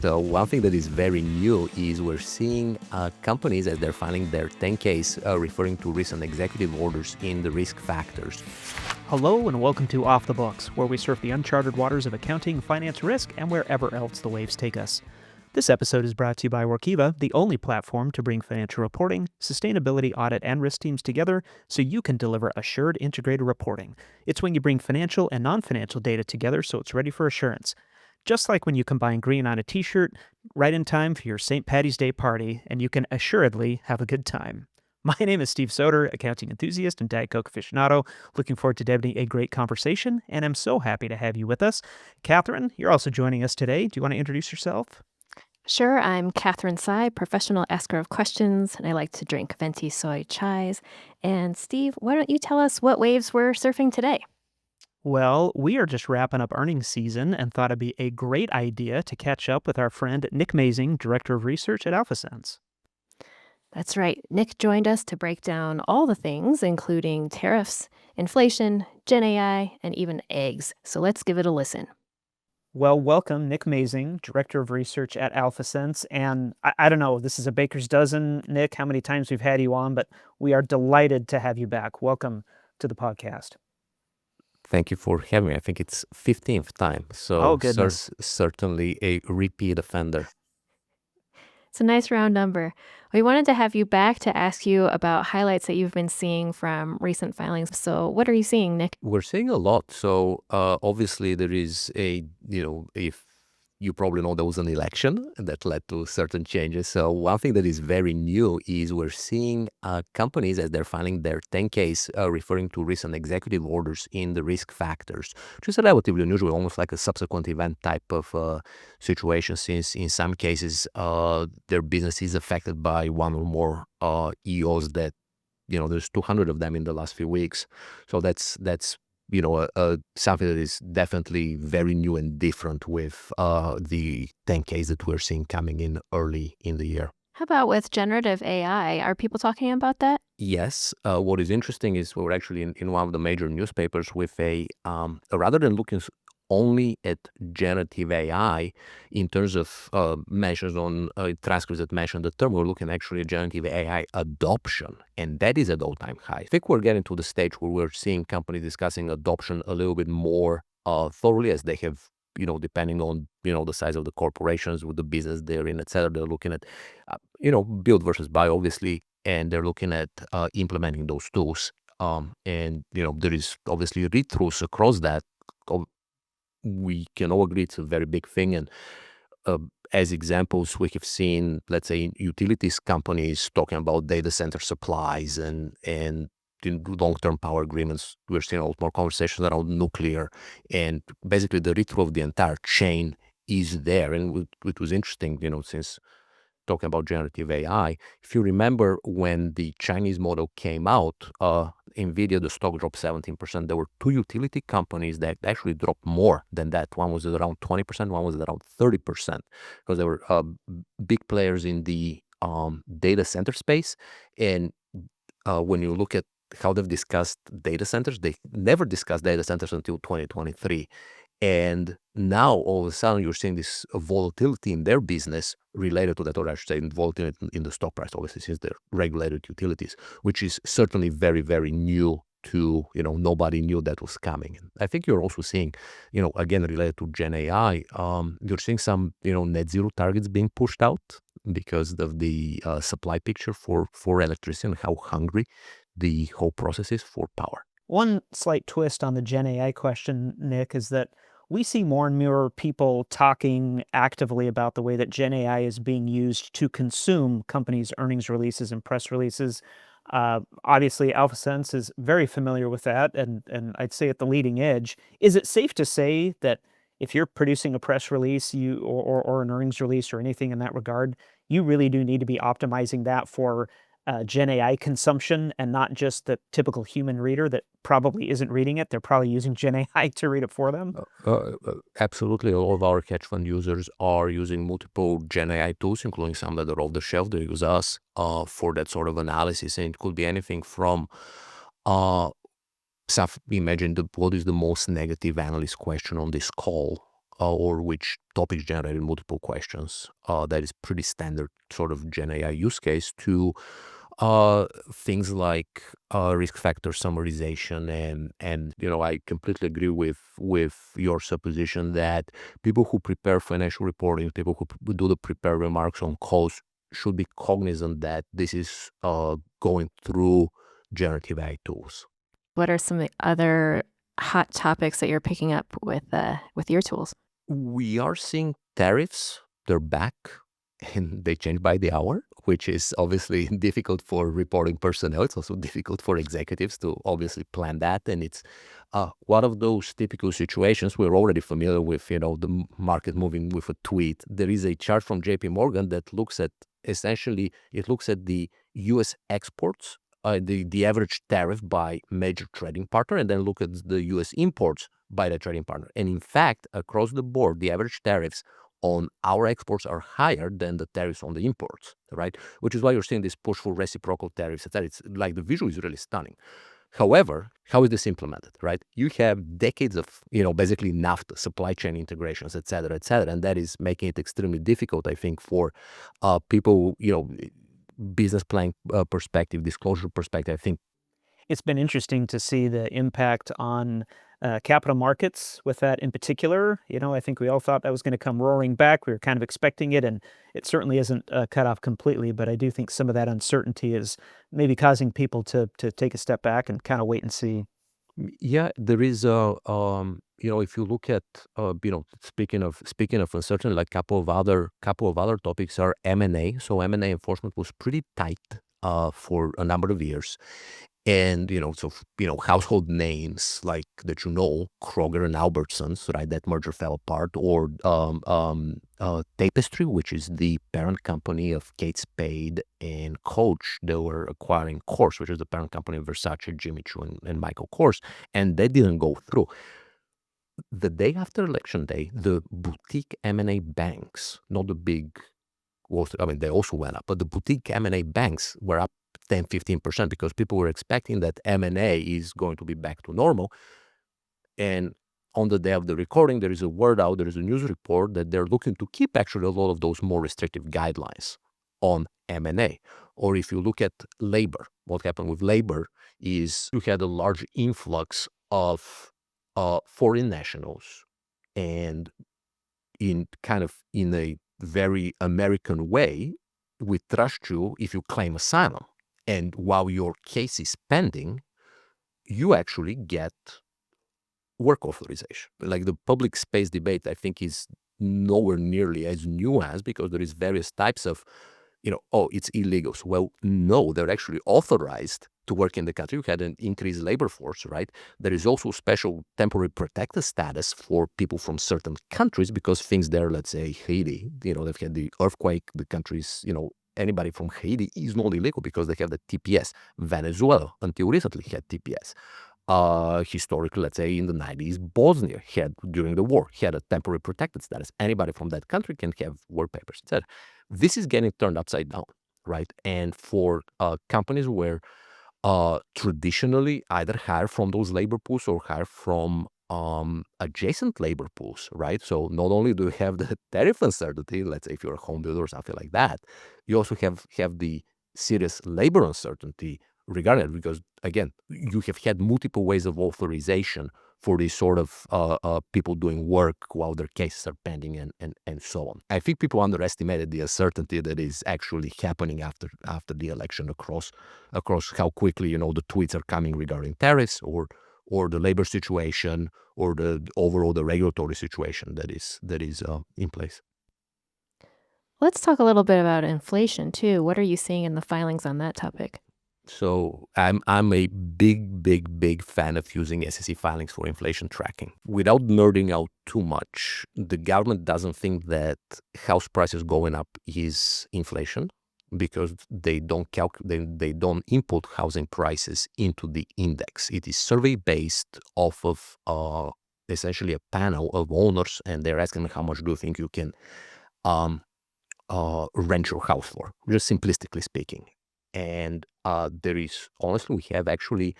So one thing that is very new is we're seeing companies as they're filing their 10Ks referring to recent executive orders in the risk factors. Hello and welcome to Off the Books, where we surf the uncharted waters of accounting, finance, risk, and wherever else the waves take us. This episode is brought to you by Workiva, the only platform to bring financial reporting, sustainability, audit, and risk teams together so you can deliver assured integrated reporting. It's when you bring financial and non-financial data together so it's ready for assurance. Just like when you combine green on a t-shirt right in time for your St. Paddy's Day party, and you can assuredly have a good time. My name is Steve Soder, accounting enthusiast and Diet Coke aficionado. Looking forward to debating a great conversation, and I'm so happy to have you with us. Catherine, you're also joining us today. Do you want to introduce yourself? Sure, I'm Catherine Tsai, professional asker of questions, and I like to drink venti soy chais. And Steve, why don't you tell us what waves we're surfing today? Well, we are just wrapping up earnings season and thought it'd be a great idea to catch up with our friend Nick Mazing, Director of Research at AlphaSense. That's right. Nick joined us to break down all the things, including tariffs, inflation, Gen AI, and even eggs. So let's give it a listen. Well, welcome, Nick Mazing, Director of Research at AlphaSense. And I don't know, this is a baker's dozen, Nick, how many times we've had you on, but we are delighted to have you back. Welcome to the podcast. Thank you for having me. I think it's 15th time, Oh, so goodness. certainly a repeat offender. It's a nice round number. We wanted to have you back to ask you about highlights that you've been seeing from recent filings. So what are you seeing, Nick? We're seeing a lot. So obviously there is if you probably know there was an election that led to certain changes. So one thing that is very new is we're seeing companies as they're filing their 10Ks referring to recent executive orders in the risk factors, which is a relatively unusual, almost like a subsequent event type of situation, since in some cases their business is affected by one or more EOs that, there's 200 of them in the last few weeks. So that's something that is definitely very new and different with the 10Ks that we're seeing coming in early in the year. How about with generative AI? Are people talking about that? Yes. What is interesting is we're actually in one of the major newspapers with rather than looking only at generative AI in terms of measures on transcripts that mention the term, we're looking actually at generative AI adoption, and that is at all-time high. I think we're getting to the stage where we're seeing companies discussing adoption a little bit more thoroughly, as they have, depending on, the size of the corporations with the business they're in, et cetera. They're looking at, build versus buy, obviously, and they're looking at implementing those tools. And, there is obviously read-throughs across that. We can all agree it's a very big thing. And as examples, we have seen, let's say, utilities companies talking about data center supplies and in long-term power agreements. We're seeing a lot more conversations around nuclear. And basically the read-through of the entire chain is there. And it was interesting, since talking about generative AI, if you remember when the Chinese model came out, NVIDIA, the stock dropped 17%. There were two utility companies that actually dropped more than that. One was at around 20%, one was at around 30%, because they were big players in the data center space. And when you look at how they've discussed data centers, they never discussed data centers until 2023. And now, all of a sudden, you're seeing this volatility in their business related to that, or I should say, volatility in the stock price, obviously, since they're regulated utilities, which is certainly very, very new to, nobody knew that was coming. I think you're also seeing, again, related to Gen AI, you're seeing some, net zero targets being pushed out because of the supply picture for electricity and how hungry the whole process is for power. One slight twist on the Gen AI question, Nick, is that we see more and more people talking actively about the way that Gen AI is being used to consume companies' earnings releases and press releases. Obviously, AlphaSense is very familiar with that, and I'd say at the leading edge. Is it safe to say that if you're producing a press release or an earnings release or anything in that regard, you really do need to be optimizing that for Gen AI consumption and not just the typical human reader that probably isn't reading it? They're probably using Gen AI to read it for them. Absolutely. All of our hedge fund users are using multiple Gen AI tools, including some that are off the shelf. They use us for that sort of analysis. And it could be anything from imagine what is the most negative analyst question on this call. or which topics generated multiple questions. That is pretty standard sort of Gen AI use case to things like risk factor summarization, and I completely agree with your supposition that people who prepare financial reporting, people who do the prepared remarks on calls should be cognizant that this is going through generative AI tools. What are some other hot topics that you're picking up with your tools? We are seeing tariffs. They're back and they change by the hour, which is obviously difficult for reporting personnel. It's also difficult for executives to obviously plan that. And it's one of those typical situations we're already familiar with, the market moving with a tweet. There is a chart from JP Morgan that looks at the US exports, the average tariff by major trading partner, and then look at the US imports by the trading partner. And in fact, across the board, the average tariffs on our exports are higher than the tariffs on the imports, right? Which is why you're seeing this push for reciprocal tariffs, etc. It's like the visual is really stunning. However, how is this implemented, right? You have decades of, basically NAFTA, supply chain integrations, et cetera, and that is making it extremely difficult, I think, for people, business plan perspective, disclosure perspective. I think It's been interesting to see the impact on capital markets with that in particular. I think we all thought that was going to come roaring back. We were kind of expecting it, and it certainly isn't cut off completely. But I do think some of that uncertainty is maybe causing people to take a step back and kind of wait and see. Yeah, there is if you look at speaking of uncertainty, like couple of other topics are M&A. So M&A enforcement was pretty tight for a number of years. And, household names like that, Kroger and Albertsons, right? That merger fell apart. Or Tapestry, which is the parent company of Kate Spade and Coach. They were acquiring Kors, which is the parent company of Versace, Jimmy Choo, and Michael Kors. And they didn't go through. The day after Election Day, the boutique M&A banks, not the big they also went up, but the boutique M&A banks were up 10-15% because people were expecting that M&A is going to be back to normal. And on the day of the recording, there is a word out, there is a news report that they're looking to keep actually a lot of those more restrictive guidelines on M&A. Or if you look at labor, what happened with labor is you had a large influx of foreign nationals, and in a very American way, we trust you if you claim asylum. And while your case is pending, you actually get work authorization. Like the public space debate, I think, is nowhere nearly as nuanced because there is various types of, it's illegal. So, well, no, they're actually authorized to work in the country. You had an increased labor force, right? There is also special temporary protected status for people from certain countries because things there, let's say Haiti, they've had the earthquake, the countries, anybody from Haiti is not illegal because they have the TPS. Venezuela, until recently, had TPS. Historically, let's say in the 90s, Bosnia had, during the war, had a temporary protected status. Anybody from that country can have work papers, etc. This is getting turned upside down, right? And for companies where traditionally either hire from those labor pools or hire from adjacent labor pools, right? So not only do you have the tariff uncertainty, let's say if you're a home builder or something like that, you also have the serious labor uncertainty regarding it, because again, you have had multiple ways of authorization for these sort of people doing work while their cases are pending and so on. I think people underestimated the uncertainty that is actually happening after the election across how quickly the tweets are coming regarding tariffs or the labor situation or the overall the regulatory situation that is in place. Let's talk a little bit about inflation too. What are you seeing in the filings on that topic? So I'm a big fan of using SEC filings for inflation tracking. Without nerding out too much, the government doesn't think that house prices going up is inflation because they don't they don't input housing prices into the index. It is survey based off of essentially a panel of owners, and they're asking how much do you think you can rent your house for, just simplistically speaking. And there is, honestly, we have actually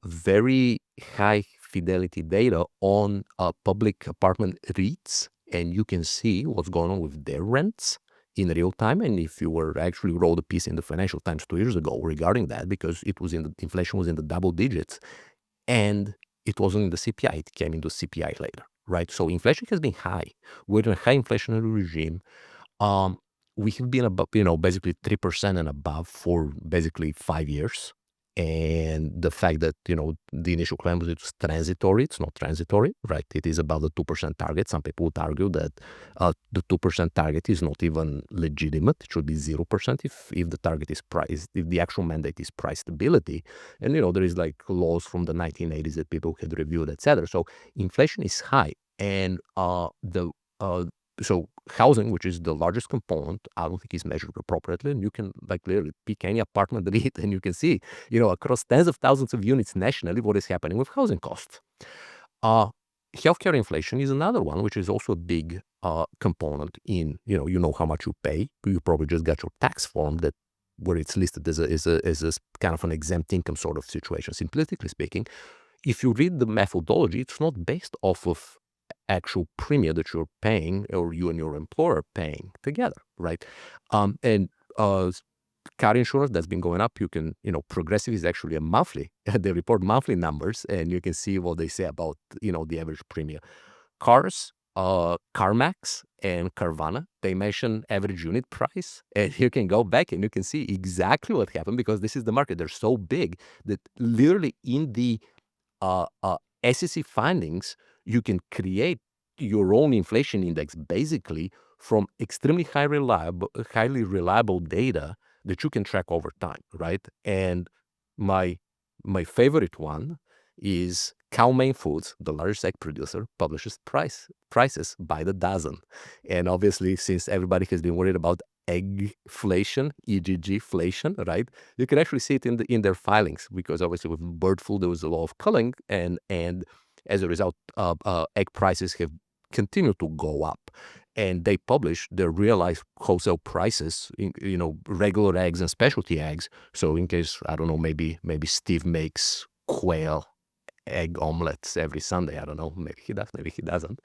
very high fidelity data on public apartment REITs, and you can see what's going on with their rents in real time. And if you were actually wrote a piece in the Financial Times 2 years ago regarding that, because it was inflation was in the double digits, and it wasn't in the CPI, it came into CPI later, right? So inflation has been high. We're in a high inflationary regime. We have been above, basically 3% and above for basically 5 years. And the fact that, the initial claim was it's transitory, it's not transitory, right? It is about the 2% target. Some people would argue that the 2% target is not even legitimate. It should be 0% if the target is price, if the actual mandate is price stability. And, there is like laws from the 1980s that people had reviewed, et cetera. So inflation is high. And so housing, which is the largest component, I don't think is measured appropriately. And you can literally pick any apartment REIT and you can see, across tens of thousands of units nationally, what is happening with housing costs. Healthcare inflation is another one, which is also a big component in, how much you pay. You probably just got your tax form where it's listed as a kind of an exempt income sort of situation. Simplistically speaking, if you read the methodology, it's not based off of actual premium that you're paying or you and your employer are paying together, right? And car insurance, that's been going up. You can, Progressive is actually a monthly. They report monthly numbers, and you can see what they say about, the average premium. Cars, CarMax and Carvana, they mention average unit price, and you can go back and you can see exactly what happened, because this is the market. They're so big that literally in the SEC findings, you can create your own inflation index basically from extremely highly reliable data that you can track over time, right? And my favorite one is Cal-Maine Foods, the largest egg producer, publishes prices by the dozen. And obviously, since everybody has been worried about eggflation, EGG-flation, right? You can actually see it in their filings, because obviously with bird flu there was a lot of culling, and as a result, egg prices have continued to go up. And they publish their realized wholesale prices, regular eggs and specialty eggs. So in case, I don't know, maybe Steve makes quail egg omelets every Sunday. I don't know. Maybe he does. Maybe he doesn't.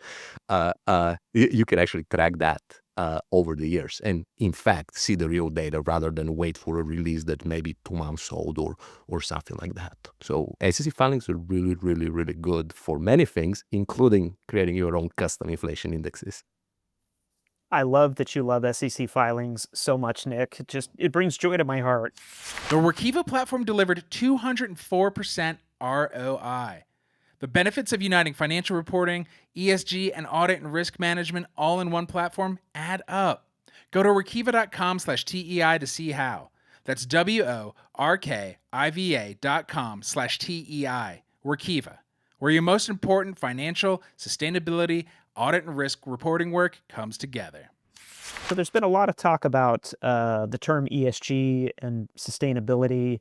You can actually track that over the years, and in fact see the real data rather than wait for a release that may be 2 months old or something like that. So SEC filings are really, really, really good for many things, including creating your own custom inflation indexes. I love that you love SEC filings so much, Nick. It brings joy to my heart. The Workiva platform delivered 204% ROI. The benefits of uniting financial reporting, ESG, and audit and risk management all in one platform add up. Go to workiva.com/TEI to see how. That's WORKIVA.com/TEI. Workiva, where your most important financial, sustainability, audit and risk reporting work comes together. So there's been a lot of talk about the term ESG and sustainability.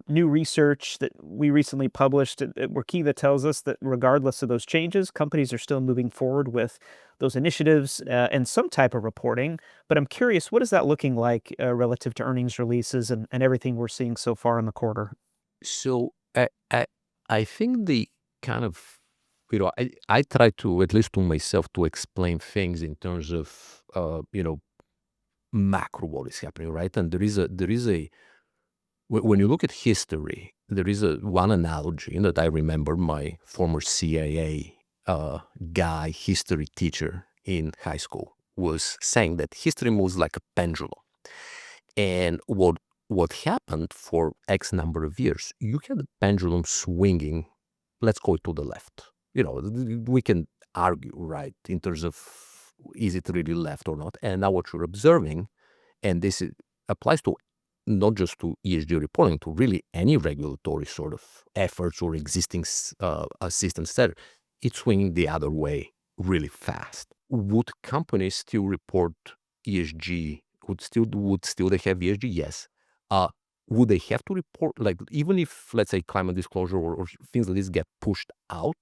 New research that we recently published at Workiva tells us that regardless of those changes, companies are still moving forward with those initiatives and some type of reporting. But I'm curious, what is that looking like relative to earnings releases and everything we're seeing so far in the quarter? So I think the kind of, I try to, at least to myself, to explain things in terms of, macro what is happening, right? And there is a when you look at history, there is one analogy that I remember my former CIA guy, history teacher in high school, was saying that history moves like a pendulum. And what happened for X number of years, you had the pendulum swinging, let's call it to the left. We can argue, right, in terms of is it really left or not. And now what you're observing, and this applies to not just to ESG reporting, to really any regulatory sort of efforts or existing systems, etc., it's swinging the other way really fast. Would companies still report ESG? Would still they have ESG? Yes. Would they have to report, like, even if, let's say, climate disclosure or things like this get pushed out,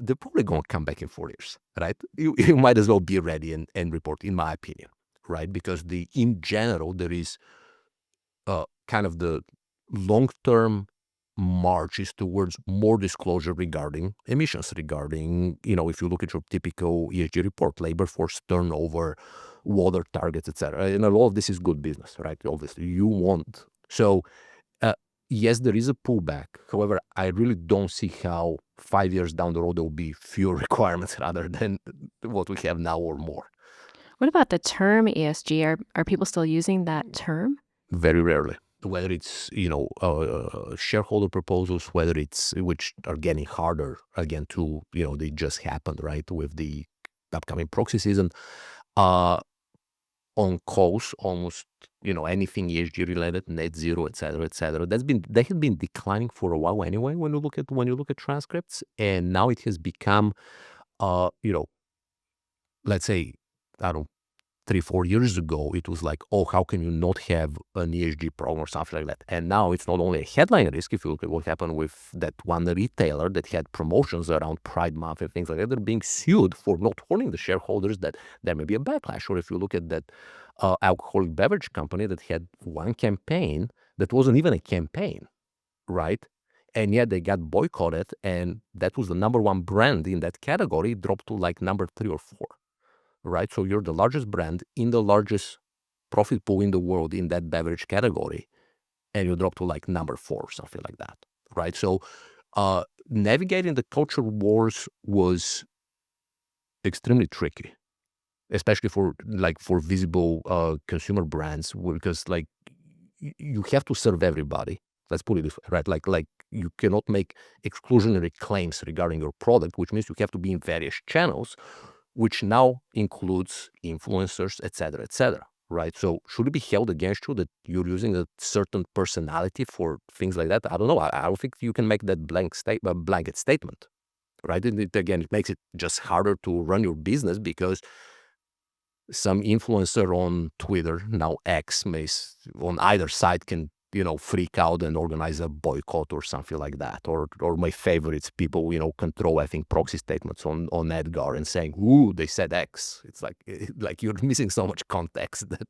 they're probably going to come back in 4 years, right? You might as well be ready and report, in my opinion, right? Because in general, there is kind of the long-term march is towards more disclosure regarding emissions, regarding, if you look at your typical ESG report, labor force turnover, water targets, etc. And a lot of this is good business, right? Obviously, you want. So, yes, there is a pullback. However, I really don't see how 5 years down the road there will be fewer requirements rather than what we have now or more. What about the term ESG? Are people still using that term? Very rarely. Whether it's, shareholder proposals, whether it's, which are getting harder again to, they just happened, right, with the upcoming proxy season, on calls, almost, anything ESG related, net zero, et cetera, they have been declining for a while anyway, when you look at transcripts. And now it has become, let's say, I don't know, 3-4 years ago, it was like, oh, how can you not have an ESG program or something like that? And now it's not only a headline risk. If you look at what happened with that one retailer that had promotions around Pride Month and things like that, they're being sued for not warning the shareholders that there may be a backlash. Or if you look at that alcoholic beverage company that had one campaign that wasn't even a campaign, right? And yet they got boycotted, and that was the number one brand in that category, dropped to like number 3 or 4. Right, so you're the largest brand in the largest profit pool in the world in that beverage category, and you drop to like number 4 or something like that, right? So, navigating the culture wars was extremely tricky, especially for visible consumer brands, because you have to serve everybody. Let's put it this way, right? Like you cannot make exclusionary claims regarding your product, which means you have to be in various channels, which now includes influencers, et cetera, right? So should it be held against you that you're using a certain personality for things like that? I don't know. I don't think you can make that blanket statement, right? And it makes it just harder to run your business, because some influencer on Twitter, now X, on either side can, freak out and organize a boycott or something like that. Or my favorites, people, control, I think, proxy statements on Edgar and saying, ooh, they said X. It's like you're missing so much context that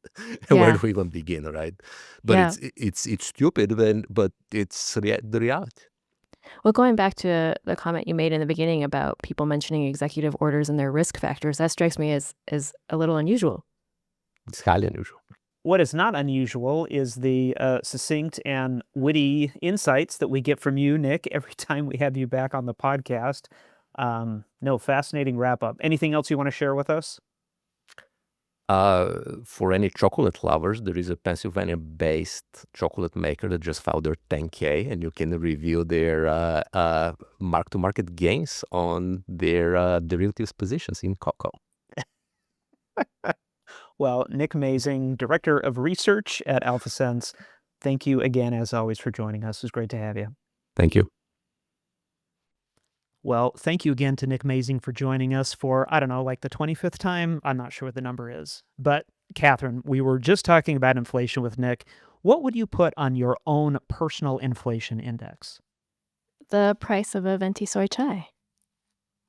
where do we even begin, right? But it's stupid, but it's the reality. Well, going back to the comment you made in the beginning about people mentioning executive orders and their risk factors, that strikes me as a little unusual. It's highly unusual. What is not unusual is the succinct and witty insights that we get from you, Nick, every time we have you back on the podcast. Fascinating wrap-up. Anything else you want to share with us? For any chocolate lovers, there is a Pennsylvania-based chocolate maker that just filed their 10K, and you can review their mark-to-market gains on their derivatives positions in cocoa. Well, Nick Mazing, Director of Research at AlphaSense, thank you again, as always, for joining us. It was great to have you. Thank you. Well, thank you again to Nick Mazing for joining us for, I don't know, like the 25th time? I'm not sure what the number is. But, Catherine, we were just talking about inflation with Nick. What would you put on your own personal inflation index? The price of a venti soy chai.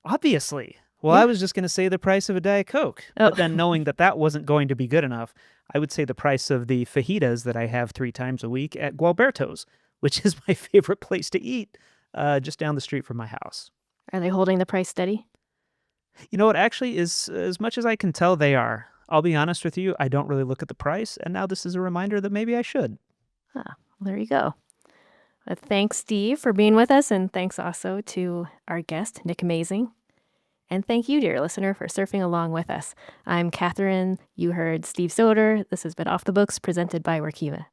Obviously. Well, I was just going to say the price of a Diet Coke. But then knowing that wasn't going to be good enough, I would say the price of the fajitas that I have 3 times a week at Gualberto's, which is my favorite place to eat, just down the street from my house. Are they holding the price steady? You know what? Actually, as much as I can tell, they are. I'll be honest with you, I don't really look at the price, and now this is a reminder that maybe I should. Well, there you go. Thanks, Steve, for being with us, and thanks also to our guest, Nick Mazing. And thank you, dear listener, for surfing along with us. I'm Catherine. You heard Steve Soder. This has been Off the Books, presented by Workiva.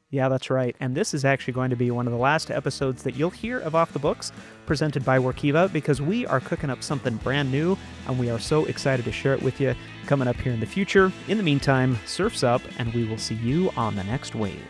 Yeah, that's right. And this is actually going to be one of the last episodes that you'll hear of Off the Books, presented by Workiva, because we are cooking up something brand new, and we are so excited to share it with you coming up here in the future. In the meantime, surf's up, and we will see you on the next wave.